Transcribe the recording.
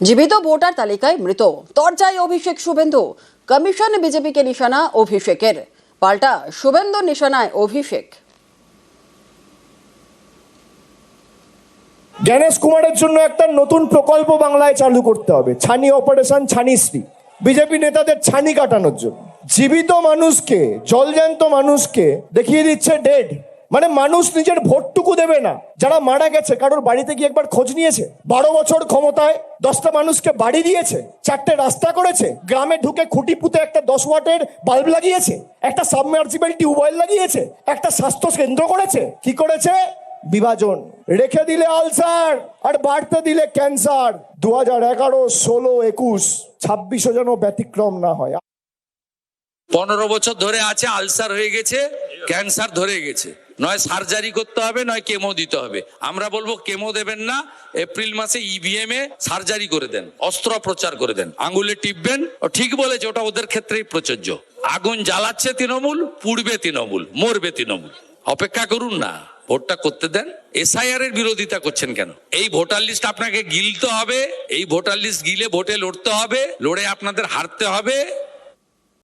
জীবিত ভোটার তালিকায় মৃত তরজায় অভিষেক শুভেন্দু। কমিশন বিজেপিকে নিশানা অভিষেকের, পাল্টা শুভেন্দুর নিশানায় অভিষেক। জ্ঞানেশ কুমারের জন্য একটা নতুন প্রকল্প বাংলায় চালু করতে হবে, ছানি অপারেশন ছানিশ্রী, বিজেপি নেতাদের ছানি কাটানোর জন্য। জীবিত মানুষকে, জলজ্যান্ত মানুষকে দেখিয়ে দিচ্ছে ডেড, মানে মানুষ নিজের ভোটটুকু দেবে না। যারা মারা গেছে কারোর বাড়িতে গিয়ে একবার খোঁজ নিয়েছে? 12 বছর ক্ষমতায় 10টা মানুষকে বাড়ি দিয়েছে, 4টে রাস্তা করেছে, গ্রামে ঢুকে খুঁটি পুঁতে একটা 10 ওয়াটের বাল্ব লাগিয়েছে, একটা সাবমার্সিবল টিউবওয়েল লাগিয়েছে, একটা স্বাস্থ্য কেন্দ্র করেছে। কি করেছে? বিভাজন। রেখে দিলে আলসার আর বাড়তে দিলে ক্যান্সার। 2011, 16, 21, 26 যেন ব্যতিক্রম না হয়। 15 বছর ধরে আছে, আলসার হয়ে গেছে, ক্যান্সার ধরে গেছে, নয় সার্জারি করতে হবে, নয় কেমো দিতে হবে। আমরা বলবো কেমো দেবেন না, এপ্রিল মাসে ইভিএম এ সার্জারি করে দেন, অস্ত্রোপচার করে দেন, আঙ্গুলে টিপবেন। ও ঠিক বলেছে, ওটা ওদের ক্ষেত্রেই প্রযোজ্য। আগুন জ্বালাচ্ছে তৃণমূল, পুড়বে তৃণমূল, মরবে তৃণমূল। অপেক্ষা করুন না, ভোটটা করতে দেন। এসআইআর এর বিরোধিতা করছেন কেন? এই ভোটার লিস্ট আপনাকে গিলতে হবে, এই ভোটার লিস্ট গিলে ভোটে লড়তে হবে, লড়ে আপনাদের হারতে হবে।